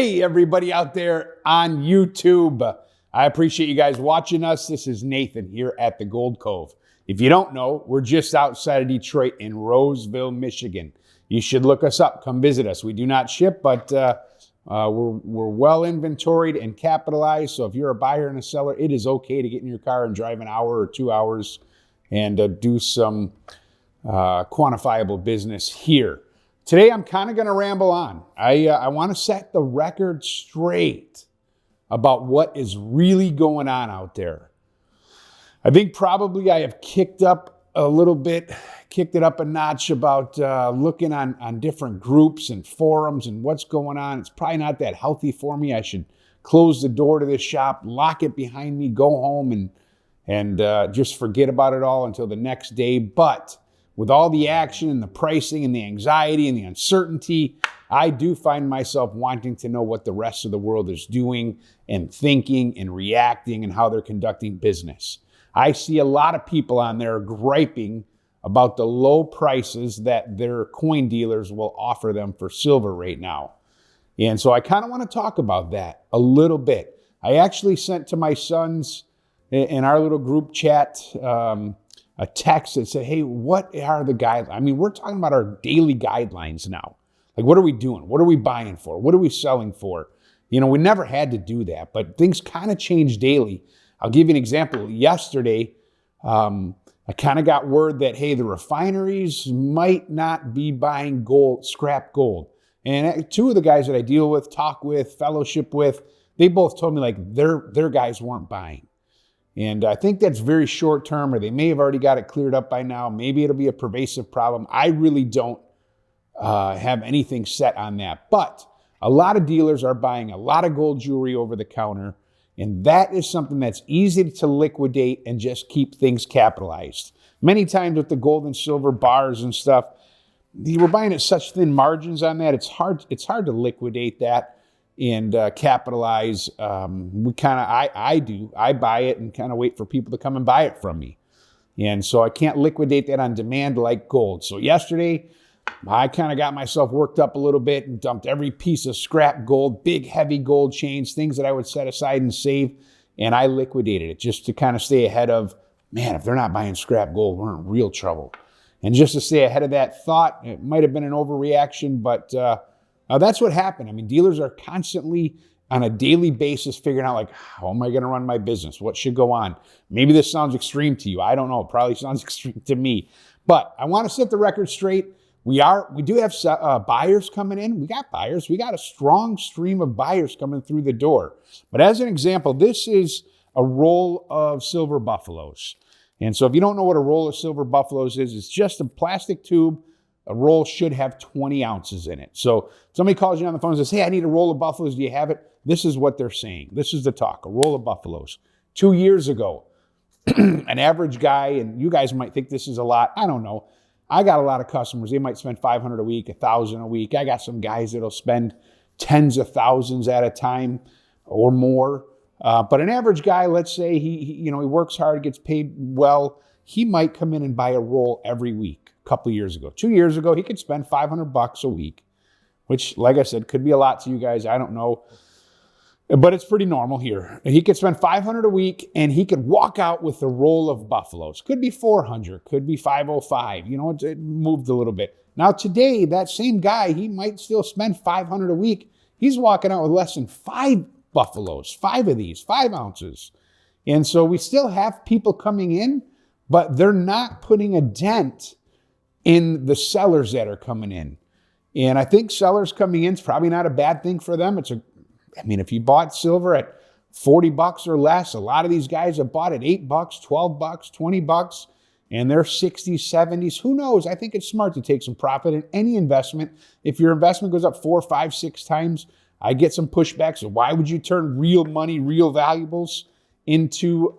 Hey, everybody out there on YouTube. I appreciate you guys watching us. This is Nathan here at the Gold Cove. If you don't know, we're just outside of Detroit in Roseville, Michigan. You should look us up. Come visit us. We do not ship, but we're well inventoried and capitalized. So if you're a buyer and a seller, it is okay to get in your car and drive an hour or 2 hours and do some quantifiable business here. Today, I'm kind of going to ramble on. I want to set the record straight about what is really going on out there. I think probably I have kicked it up a notch about looking on different groups and forums and what's going on. It's probably not that healthy for me. I should close the door to this shop, lock it behind me, go home and just forget about it all until the next day. But with all the action and the pricing and the anxiety and the uncertainty, I do find myself wanting to know what the rest of the world is doing and thinking and reacting and how they're conducting business. I see a lot of people on there griping about the low prices that their coin dealers will offer them for silver right now. And so I kind of want to talk about that a little bit. I actually sent to my sons in our little group chat a text that said, hey, what are the guidelines? I mean, we're talking about our daily guidelines now. Like, what are we doing? What are we buying for? What are we selling for? You know, we never had to do that, but things kind of change daily. I'll give you an example. Yesterday, I kind of got word that, hey, the refineries might not be buying gold, scrap gold. And two of the guys that I deal with, talk with, fellowship with, they both told me like their guys weren't buying. And I think that's very short term, or they may have already got it cleared up by now. Maybe it'll be a pervasive problem. I really don't have anything set on that. But a lot of dealers are buying a lot of gold jewelry over the counter. And that is something that's easy to liquidate and just keep things capitalized. Many times with the gold and silver bars and stuff, we're buying at such thin margins on that. It's hard to liquidate that and capitalize. I buy it and kind of wait for people to come and buy it from me. And so I can't liquidate that on demand like gold. So yesterday, I kind of got myself worked up a little bit and dumped every piece of scrap gold, big, heavy gold chains, things that I would set aside and save. And I liquidated it just to kind of stay ahead of, man, if they're not buying scrap gold, we're in real trouble. And just to stay ahead of that thought, it might have been an overreaction, but that's what happened. I mean, dealers are constantly on a daily basis figuring out, like, how am I going to run my business? What should go on? Maybe this sounds extreme to you. I don't know. It probably sounds extreme to me. But I want to set the record straight. We do have buyers coming in. We got buyers. We got a strong stream of buyers coming through the door. But as an example, this is a roll of silver buffaloes. And so if you don't know what a roll of silver buffaloes is, it's just a plastic tube. A roll should have 20 ounces in it. So somebody calls you on the phone and says, hey, I need a roll of buffaloes. Do you have it? This is what they're saying. This is the talk, a roll of buffaloes. 2 years ago, an average guy, and you guys might think this is a lot. I don't know. I got a lot of customers. They might spend $500 a week, $1,000 a week. I got some guys that'll spend tens of thousands at a time or more. But an average guy, let's say he works hard, gets paid well. He might come in and buy a roll every week. Couple years ago, 2 years ago, he could spend $500 a week, which, like I said, could be a lot to you guys. I don't know, but it's pretty normal here. He could spend $500 a week, and he could walk out with a roll of buffaloes. Could be 400, could be 505. You know, it moved a little bit. Now today, that same guy, he might still spend $500 a week. He's walking out with less than 5 buffaloes, 5 of these, 5 ounces, and so we still have people coming in, but they're not putting a dent in the sellers that are coming in. And I think sellers coming in is probably not a bad thing for them. If you bought silver at $40 or less, a lot of these guys have bought at $8, $12, $20, and they're 60s, 70s. Who knows? I think it's smart to take some profit in any investment. If your investment goes up 4, 5, 6 times, I get some pushback. So why would you turn real money, real valuables into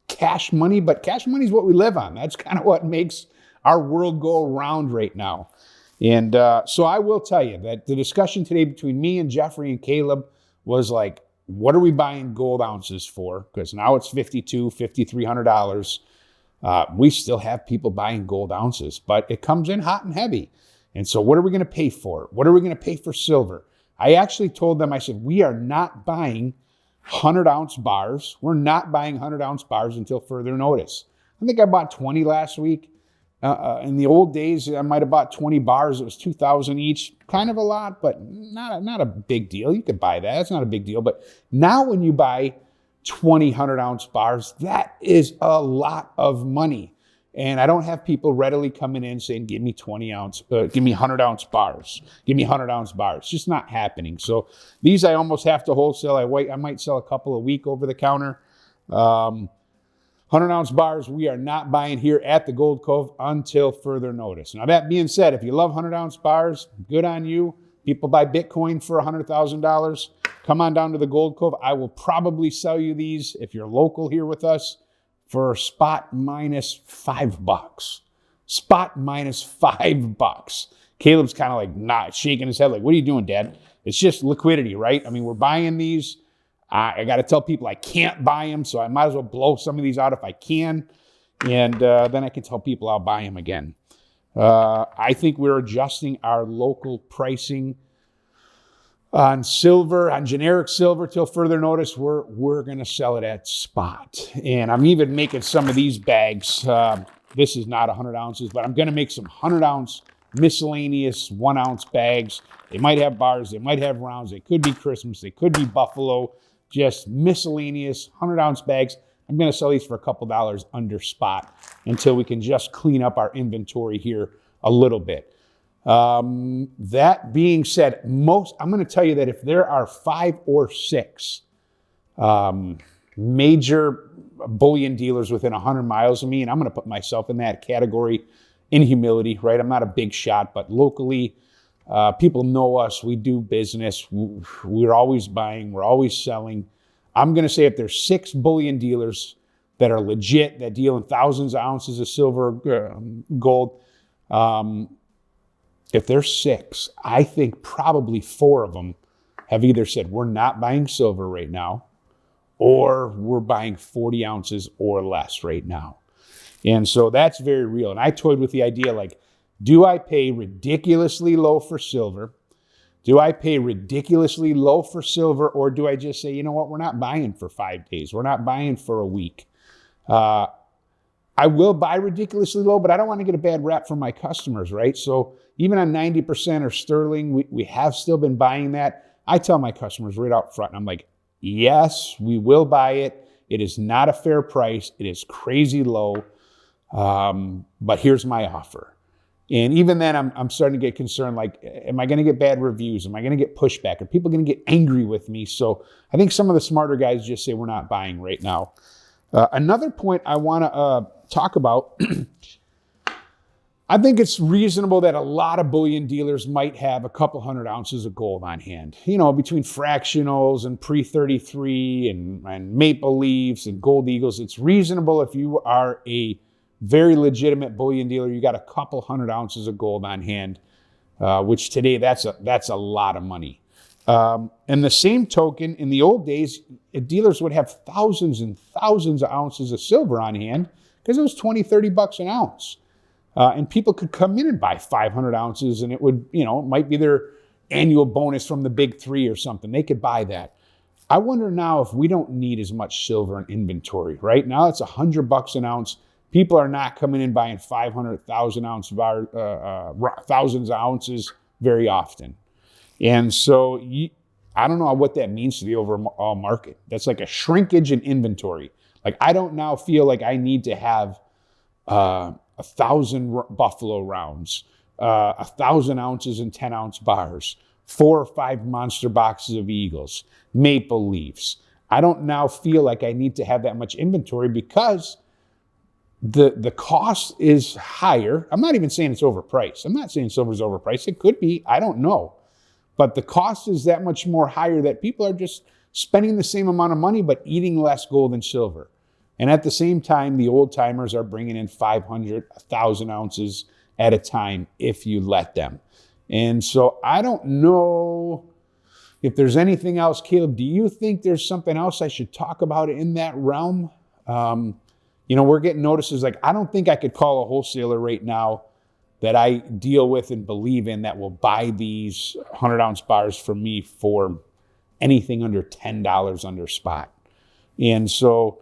cash money? But cash money is what we live on. That's kind of what makes our world go around right now. And so I will tell you that the discussion today between me and Jeffrey and Caleb was like, what are we buying gold ounces for? Because now it's $5,200, $5,300. We still have people buying gold ounces, but it comes in hot and heavy. And so what are we going to pay for it? What are we going to pay for silver? I actually told them, I said, we are not buying 100-ounce bars. We're not buying 100-ounce bars until further notice. I think I bought 20 last week. In the old days, I might have bought 20 bars. It was $2,000 each. Kind of a lot, but not a big deal. You could buy that. That's not a big deal. But now when you buy 20 100-ounce bars, that is a lot of money. And I don't have people readily coming in saying, give me 100-ounce bars. Give me 100-ounce bars. It's just not happening. So these I almost have to wholesale. I might sell a couple a week over the counter. 100-ounce bars, we are not buying here at the Gold Cove until further notice. Now, that being said, if you love 100-ounce bars, good on you. People buy Bitcoin for $100,000. Come on down to the Gold Cove. I will probably sell you these, if you're local here with us, for spot minus $5. Spot minus $5. Caleb's kind of like not shaking his head like, what are you doing, Dad? It's just liquidity, right? I mean, we're buying these. I got to tell people I can't buy them, so I might as well blow some of these out if I can. And then I can tell people I'll buy them again. I think we're adjusting our local pricing on silver, on generic silver, till further notice. We're going to sell it at spot. And I'm even making some of these bags. This is not 100 ounces, but I'm going to make some 100-ounce miscellaneous 1-ounce bags. They might have bars. They might have rounds. They could be Christmas. They could be Buffalo. Just miscellaneous 100-ounce bags. I'm going to sell these for a couple dollars under spot until we can just clean up our inventory here a little bit. That being said, I'm going to tell you that if there are 5 or 6 major bullion dealers within 100 miles of me, and I'm going to put myself in that category in humility, right? I'm not a big shot, but locally, people know us. We do business. We're always buying. We're always selling. I'm going to say if there's 6 bullion dealers that are legit, that deal in thousands of ounces of silver, gold, if there's 6, I think probably 4 of them have either said, we're not buying silver right now, or we're buying 40 ounces or less right now. And so that's very real. And I toyed with the idea, like, do I pay ridiculously low for silver? Do I pay ridiculously low for silver? Or do I just say, you know what, we're not buying for 5 days. We're not buying for a week. I will buy ridiculously low, but I don't want to get a bad rap from my customers, right? So even on 90% or sterling, we have still been buying that. I tell my customers right out front, and I'm like, yes, we will buy it. It is not a fair price. It is crazy low. But here's my offer. And even then, I'm starting to get concerned, like, am I going to get bad reviews? Am I going to get pushback? Are people going to get angry with me? So I think some of the smarter guys just say we're not buying right now. Another point I want to talk about, I think it's reasonable that a lot of bullion dealers might have a couple 100 ounces of gold on hand. You know, between fractionals and pre-33 and maple leaves and gold eagles, it's reasonable if you are a very legitimate bullion dealer, you got a couple 100 ounces of gold on hand, which today that's a lot of money. And the same token, in the old days, dealers would have thousands and thousands of ounces of silver on hand because it was $20-30 an ounce. And people could come in and buy 500 ounces and it would, you know, it might be their annual bonus from the big 3 or something. They could buy that. I wonder now if we don't need as much silver in inventory, right? Now it's $100 an ounce. People are not coming in buying 500,000 ounce thousands of ounces very often. And so I don't know what that means to the overall market. That's like a shrinkage in inventory. Like, I don't now feel like I need to have 1,000 buffalo rounds, 1,000 ounces in 10-ounce bars, 4 or 5 monster boxes of eagles, maple leaves. I don't now feel like I need to have that much inventory because the cost is higher. I'm not even saying it's overpriced. I'm not saying silver's overpriced. It could be. I don't know. But the cost is that much more higher that people are just spending the same amount of money but eating less gold and silver. And at the same time, the old timers are bringing in 500, 1,000 ounces at a time if you let them. And so I don't know if there's anything else. Caleb, do you think there's something else I should talk about in that realm? You know, we're getting notices like, I don't think I could call a wholesaler right now that I deal with and believe in that will buy these 100-ounce bars from me for anything under $10 under spot. And so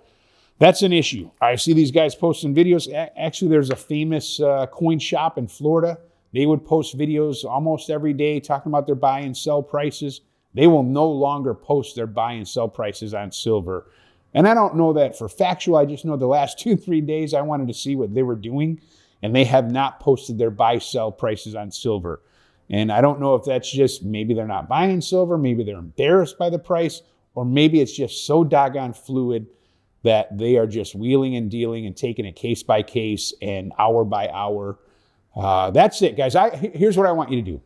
that's an issue. I see these guys posting videos. Actually, there's a famous coin shop in Florida. They would post videos almost every day talking about their buy and sell prices. They will no longer post their buy and sell prices on silver. And I don't know that for factual. I just know the last 2-3 days I wanted to see what they were doing, and they have not posted their buy-sell prices on silver. And I don't know if that's just maybe they're not buying silver, maybe they're embarrassed by the price, or maybe it's just so doggone fluid that they are just wheeling and dealing and taking it case by case and hour by hour. That's it, guys. Here's what I want you to do.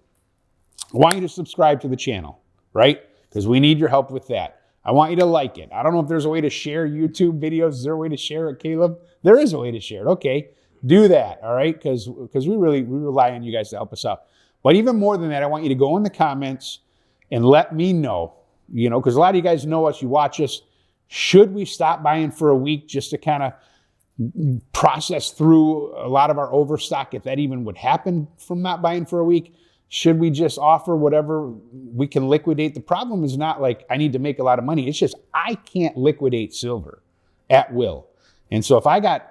I want you to subscribe to the channel, right? Because we need your help with that. I want you to like it. I don't know if there's a way to share YouTube videos. Is there a way to share it, Caleb? There is a way to share it. Okay, do that, all right? Because we rely on you guys to help us out. But even more than that, I want you to go in the comments and let me know, because a lot of you guys know us, you watch us. Should we stop buying for a week just to kind of process through a lot of our overstock, if that even would happen from not buying for a week? Should we just offer whatever we can liquidate? The problem is not like I need to make a lot of money. It's just I can't liquidate silver at will. And so if I got,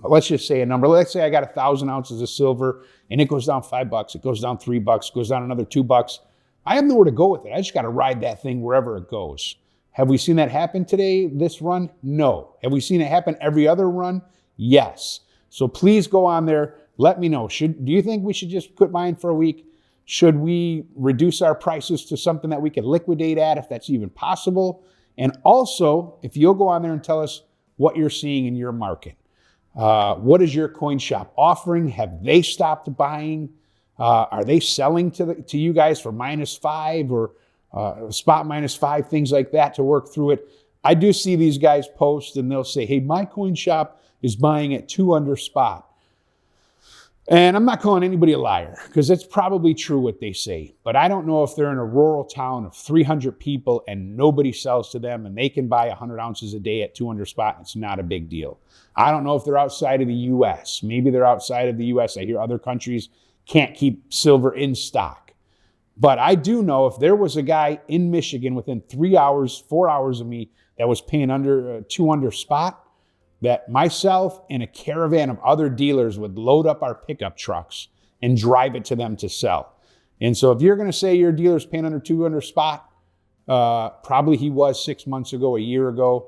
let's just say a number, let's say I got 1,000 ounces of silver and it goes down $5, it goes down $3, goes down another $2. I have nowhere to go with it. I just got to ride that thing wherever it goes. Have we seen that happen today, this run? No. Have we seen it happen every other run? Yes. So please go on there. Let me know. Do you think we should just quit buying for a week? Should we reduce our prices to something that we can liquidate at, if that's even possible? And also, if you'll go on there and tell us what you're seeing in your market. What is your coin shop offering? Have they stopped buying? Are they selling to you guys for -5 or spot -5, things like that to work through it? I do see these guys post and they'll say, hey, my coin shop is buying at 2 under spot. And I'm not calling anybody a liar because it's probably true what they say. But I don't know if they're in a rural town of 300 people and nobody sells to them and they can buy 100 ounces a day at 2 under spot. It's not a big deal. I don't know if they're outside of the U.S. Maybe they're outside of the U.S. I hear other countries can't keep silver in stock. But I do know if there was a guy in Michigan within 3 hours, 4 hours of me that was paying under 2 under spot, that myself and a caravan of other dealers would load up our pickup trucks and drive it to them to sell. And so if you're going to say your dealer's paying under 2 under spot, probably he was 6 months ago, a year ago.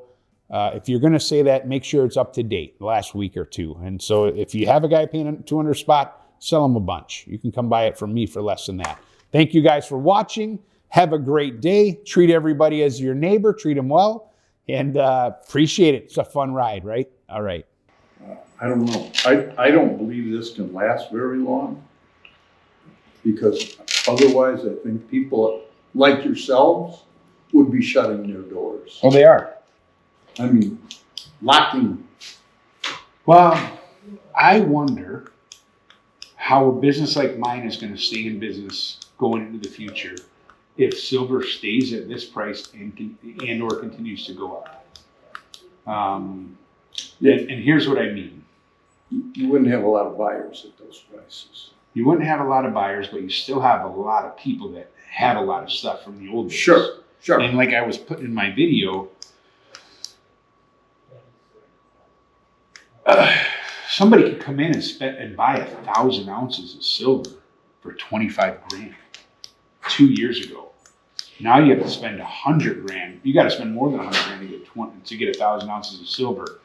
If you're going to say that, make sure it's up to date, the last week or two. And so if you have a guy paying 2 under spot, sell him a bunch. You can come buy it from me for less than that. Thank you guys for watching. Have a great day. Treat everybody as your neighbor. Treat them well. And appreciate it. It's a fun ride, right? All right. I don't know. I don't believe this can last very long because otherwise I think people like yourselves would be shutting their doors. Oh, they are. I mean, locking. Well, I wonder how a business like mine is going to stay in business going into the future if silver stays at this price and or continues to go up. And here's what I mean. You wouldn't have a lot of buyers at those prices. You wouldn't have a lot of buyers, but you still have a lot of people that have a lot of stuff from the old days. Sure. And like I was putting in my video, somebody could come in and buy 1,000 ounces of silver for 25 grand 2 years ago. Now you have to spend 100 grand. You got to spend more than 100 grand to get 1,000 ounces of silver.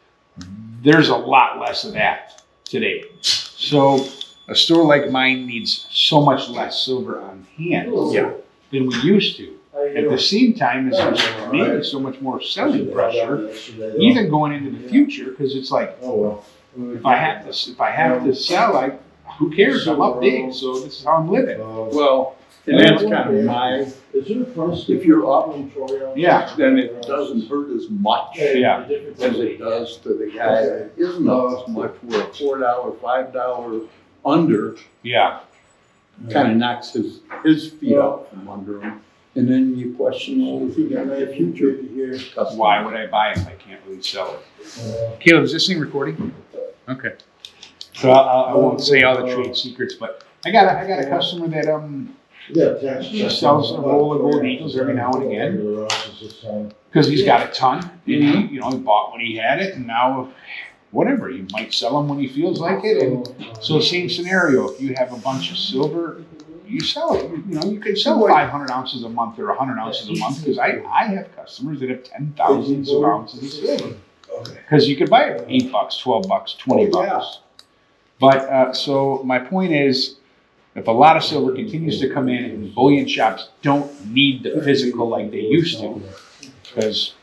There's a lot less of that today. So a store like mine needs so much less silver on hand than we used to. At the same time, there's maybe so much more selling pressure, even going into the future, because it's like, if I have to sell, who cares? I'm up big, so this is how I'm living. Well, and that's kind of my, if you're up, then it doesn't hurt as much as it does to the guy that isn't up as much, where a $4, $5 under kind of knocks his feet out from under him. And then you question, well, if you got a future here, why would I buy it if I can't really sell it? Caleb, is this thing recording? Okay. So I won't say all the trade secrets, but I got a customer that sells a roll of gold eagles every now and again because he's got a ton. And he bought when he had it, and now whatever, he might sell them when he feels like it. And so same scenario. If you have a bunch of silver, you sell it. You can sell 500 ounces a month or 100 ounces a month because I have customers that have 10,000 ounces of silver because you could buy it for $8, $12, $20. But so my point is, if a lot of silver continues to come in and bullion shops don't need the physical like they used to, because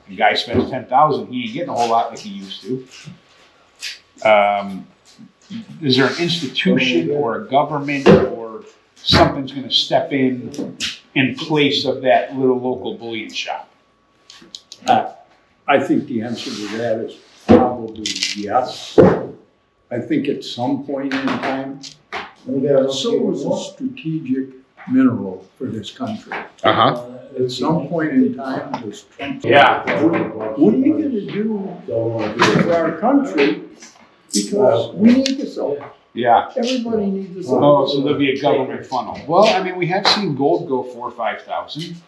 the guy spends 10,000, he ain't getting a whole lot like he used to. Is there an institution or a government or something's going to step in place of that little local bullion shop? I think the answer to that is probably yes. I think at some point in time, silver is a strategic mineral for this country. At some point in time, this Trump. Yeah. What are you going to do for our country? Because we need the silver. Yeah. Everybody needs the silver. Oh, so there'll be a government funnel. Well, I mean, we have seen gold go 4,000 or 5,000,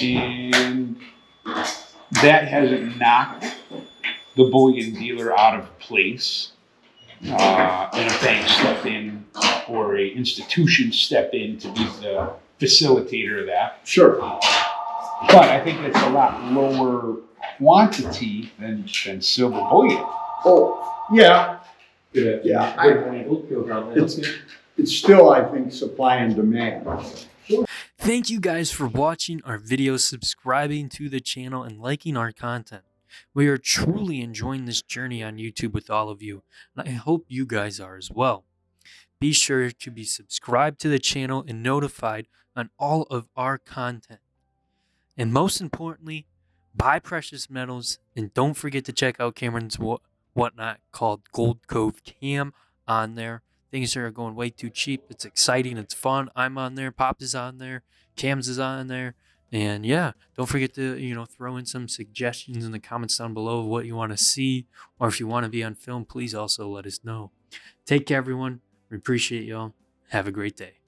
and that hasn't knocked the bullion dealer out of place. And a bank stepped in or a institution stepped in to be the facilitator of that. Sure. But I think it's a lot lower quantity than silver bullion. Oh, yeah. Yeah. It's still, I think, supply and demand. Thank you guys for watching our videos, subscribing to the channel, and liking our content. We are truly enjoying this journey on YouTube with all of you, and I hope you guys are as well. Be sure to be subscribed to the channel and notified on all of our content. And most importantly, buy precious metals, and don't forget to check out Cameron's whatnot called Gold Cove Cam on there. Things are going way too cheap. It's exciting. It's fun. I'm on there. Pops is on there. Cams is on there. And yeah, don't forget to, throw in some suggestions in the comments down below of what you want to see. Or if you want to be on film, please also let us know. Take care, everyone. We appreciate y'all. Have a great day.